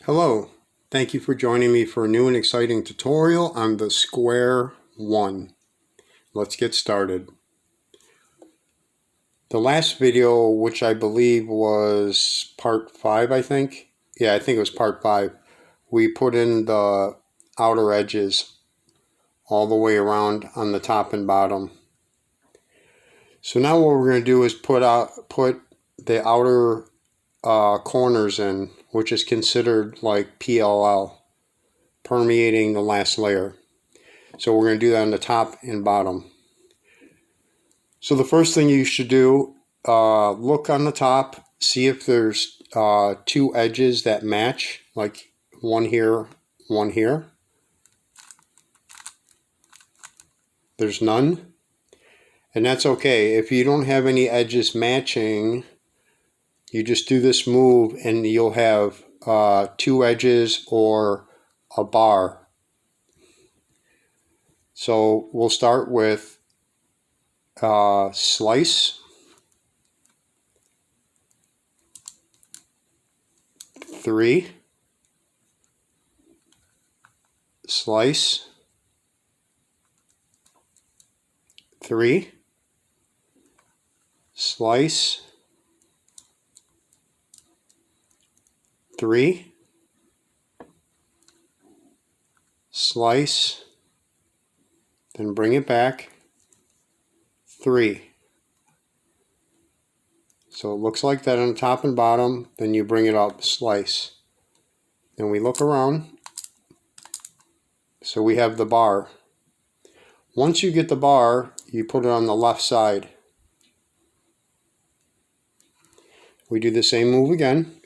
Hello, thank you for joining me for a new and exciting tutorial on the square one. Let's get started. The last video, which I believe was part 5, I think. Yeah, I think it was part 5. We put in the outer edges all the way around on the top and bottom. So now what we're going to do is put the outer corners in, which is considered like PLL, permeating the last layer. So we're going to do that on the top and bottom. So the first thing you should do, look on the top, see if there's two edges that match, like one here, one here. There's none. And that's okay. If you don't have any edges matching, you just do this move and you'll have two edges or a bar. So we'll start with slice, 3, slice, 3, slice, 3, slice, then bring it back, 3. So it looks like that on the top and bottom, then you bring it up, slice. Then we look around, so we have the bar. Once you get the bar, you put it on the left side. We do the same move again,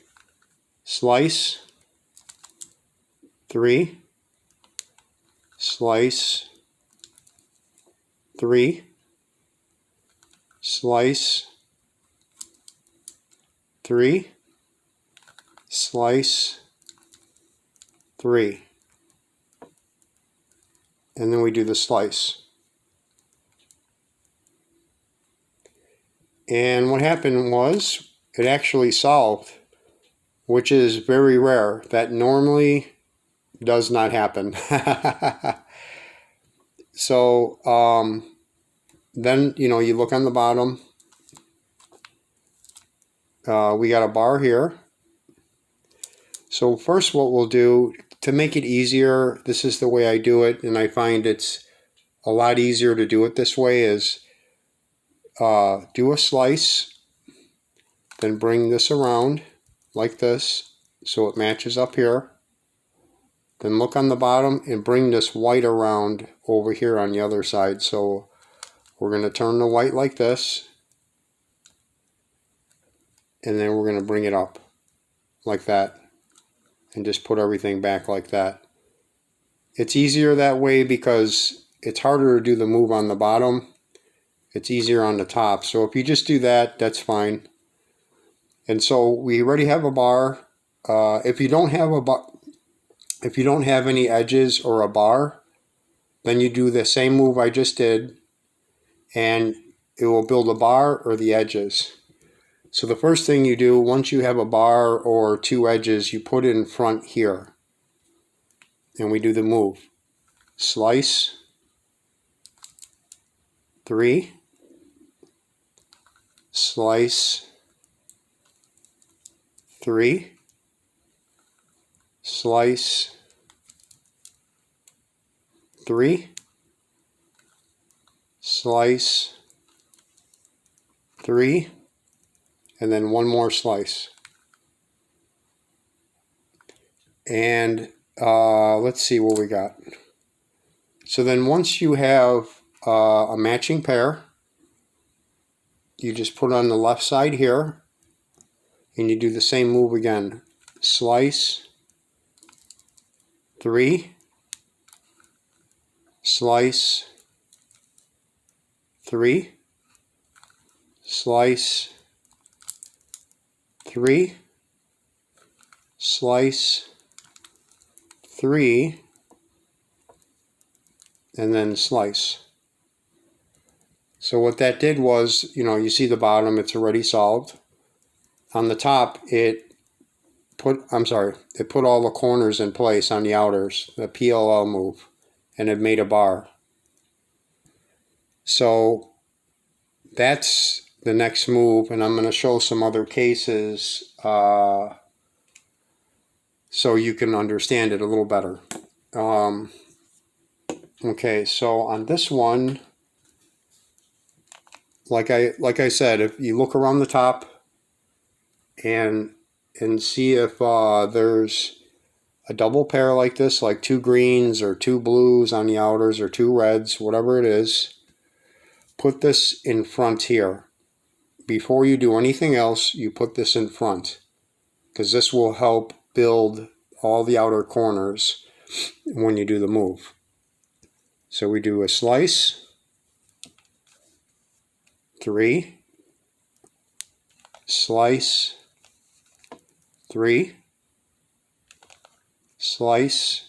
slice, 3, slice, 3, slice, 3, slice, 3, and then we do the slice. And what happened was it actually solved, which is very rare. That normally does not happen. So then you look on the bottom. We got a bar here. So first what we'll do, to make it easier, this is the way I do it, and I find it's a lot easier to do it this way, is do a slice, then bring this around like this so it matches up here. Then look on the bottom and bring this white around over here on the other side. So we're going to turn the white like this, and then we're going to bring it up like that and just put everything back like that. It's easier that way because it's harder to do the move on the bottom. It's easier on the top. So if you just do that, that's fine. And so we already have a bar. If you don't have any edges or a bar, then you do the same move I just did, and it will build a bar or the edges. So the first thing you do, once you have a bar or two edges, you put it in front here. And we do the move. Slice, 3, slice, 3, slice, 3, slice, 3, and then one more slice. And let's see what we got. So then once you have a matching pair, you just put it on the left side here, and you do the same move again. Slice, 3, slice, 3, slice, 3, slice, 3, and then slice. So what that did was, you see the bottom, it's already solved. On the top, it it put all the corners in place on the outers, the PLL move, and it made a bar. So that's the next move, and I'm going to show some other cases so you can understand it a little better. Okay, so on this one, like I said, if you look around the top and see if there's a double pair like this, like 2 greens or 2 blues on the outers or 2 reds, whatever it is, put this in front here. Before you do anything else, you put this in front, because this will help build all the outer corners when you do the move. So we do a slice, 3, slice, 3, slice,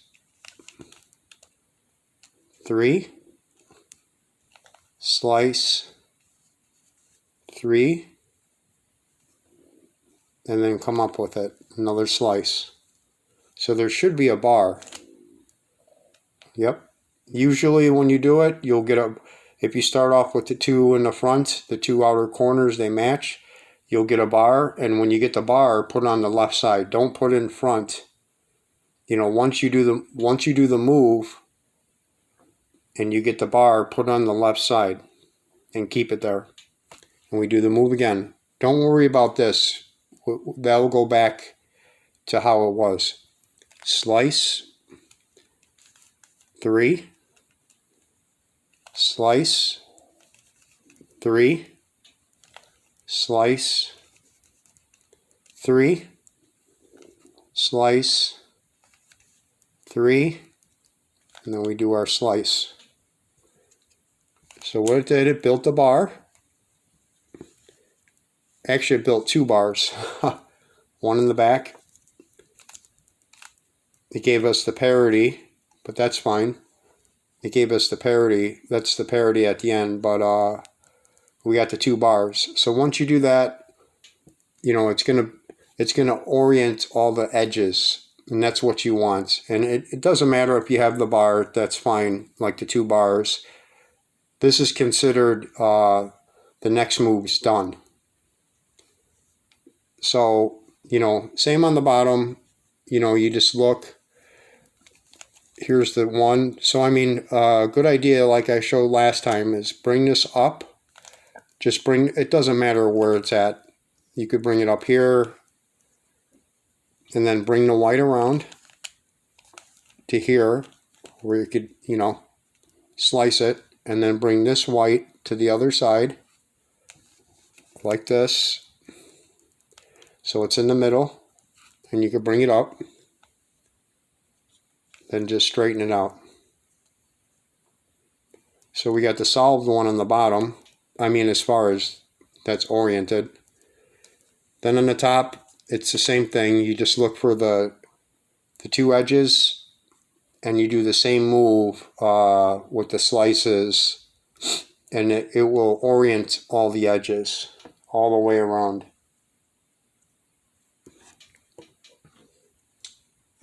3, slice, 3, and then come up with it, another slice. So there should be a bar. Yep. Usually when you do it, you'll get if you start off with the 2 in the front, the 2 outer corners, they match, you'll get a bar, and when you get the bar, put it on the left side. Don't put it in front. You know, once you do the move and you get the bar, put it on the left side and keep it there. And we do the move again. Don't worry about this. That'll go back to how it was. Slice, 3, slice, 3, slice, 3, slice, 3, and then we do our slice. So what it did, it built a bar. Actually, it built 2 bars. One in the back. It gave us the parity, but that's fine. It gave us the parity. That's the parity at the end, but we got the 2 bars. So once you do that, you know, it's gonna orient all the edges, and that's what you want. And it doesn't matter if you have the bar, that's fine, like the 2 bars. This is considered the next move's done. So, you know, same on the bottom, you know, you just look. Here's the one. So, I mean, a good idea, like I showed last time, is bring this up. Just bring, it doesn't matter where it's at. You could bring it up here and then bring the white around to here where you could, you know, slice it, and then bring this white to the other side like this. So it's in the middle, and you could bring it up, then just straighten it out. So we got the solved one on the bottom. I mean, as far as that's oriented. Then on the top, it's the same thing. You just look for the 2 edges, and you do the same move with the slices, and it will orient all the edges all the way around.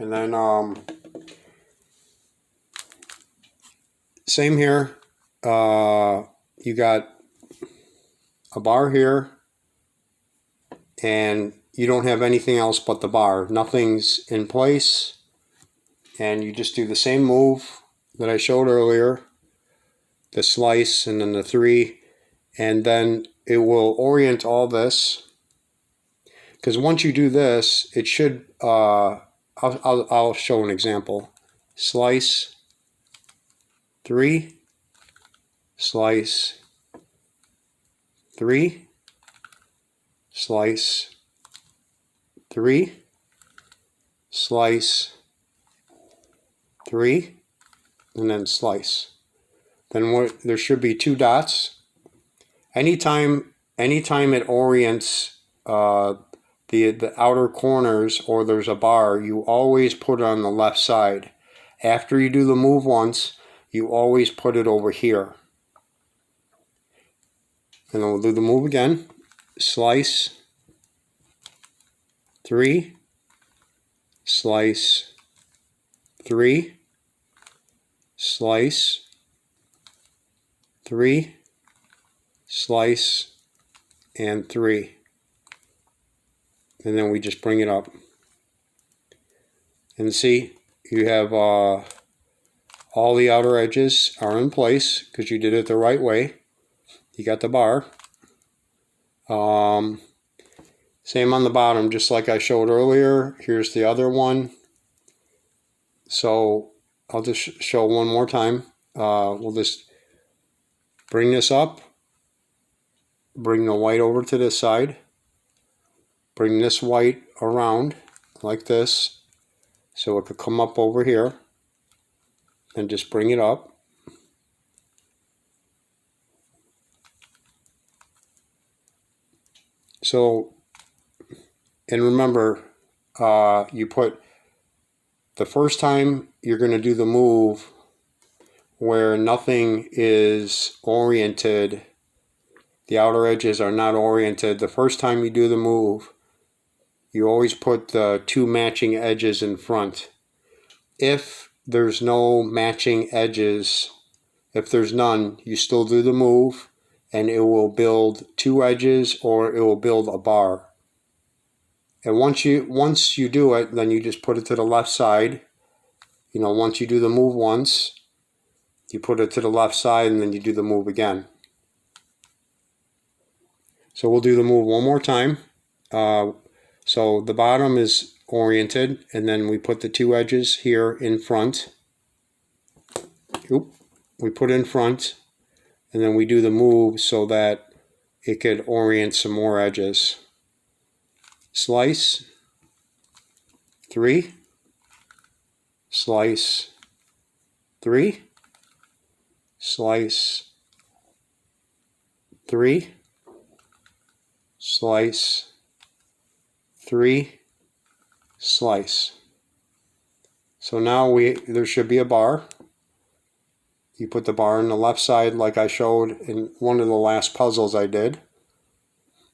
And then same here. You got a bar here, and you don't have anything else but the bar. Nothing's in place, and you just do the same move that I showed earlier, the slice and then the 3, and then it will orient all this, because once you do this, it should I'll show an example. Slice, 3, slice, 3, slice, 3, slice, 3, and then slice. Then there should be 2 dots. Anytime it orients the outer corners, or there's a bar, you always put it on the left side. After you do the move once, you always put it over here. And then we'll do the move again. Slice, 3, slice, 3, slice, 3, slice, and 3. And then we just bring it up. And see, you have all the outer edges are in place because you did it the right way. You got the bar. Same on the bottom, just like I showed earlier. Here's the other one. So I'll just show one more time. We'll just bring this up, bring the white over to this side, bring this white around like this so it could come up over here, and just bring it up. So, and remember, you put the first time you're going to do the move where nothing is oriented, the outer edges are not oriented. The first time you do the move, you always put the 2 matching edges in front. If there's no matching edges, if there's none, you still do the move and it will build 2 edges or it will build a bar. And once you do it, then you just put it to the left side. You know, once you do the move once, you put it to the left side and then you do the move again. So we'll do the move one more time. So the bottom is oriented and then we put the 2 edges here in front. Oop. We put in front and then we do the move so that it could orient some more edges. Slice, 3, slice, 3, slice, 3, slice, 3, slice. So now there should be a bar. You put the bar on the left side like I showed in one of the last puzzles I did.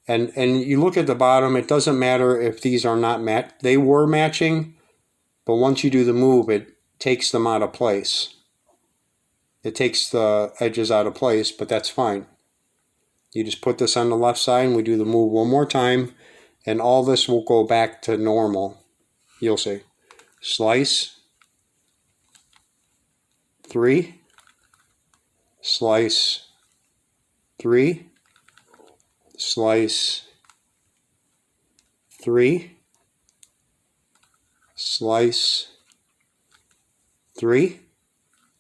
And you look at the bottom, it doesn't matter if these are not matched. They were matching, but once you do the move, it takes them out of place. It takes the edges out of place, but that's fine. You just put this on the left side and we do the move one more time, and all this will go back to normal. You'll see. Slice, 3, slice, 3, slice, 3, slice, 3,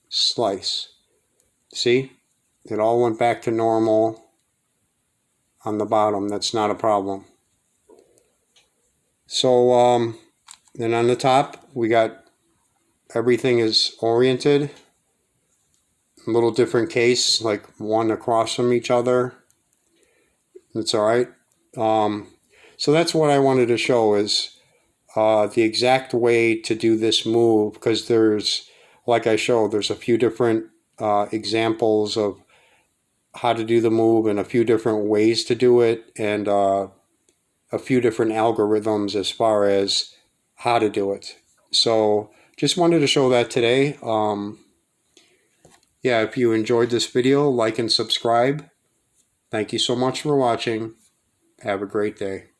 slice. See? It all went back to normal on the bottom. That's not a problem. So then on the top, we got everything is oriented. A little different case, like one across from each other. That's all right. So that's what I wanted to show is the exact way to do this move, because there's, like I showed, there's a few different examples of how to do the move and a few different ways to do it, and a few different algorithms as far as how to do it. So just wanted to show that today. Yeah, if you enjoyed this video, like and subscribe. Thank you so much for watching. Have a great day.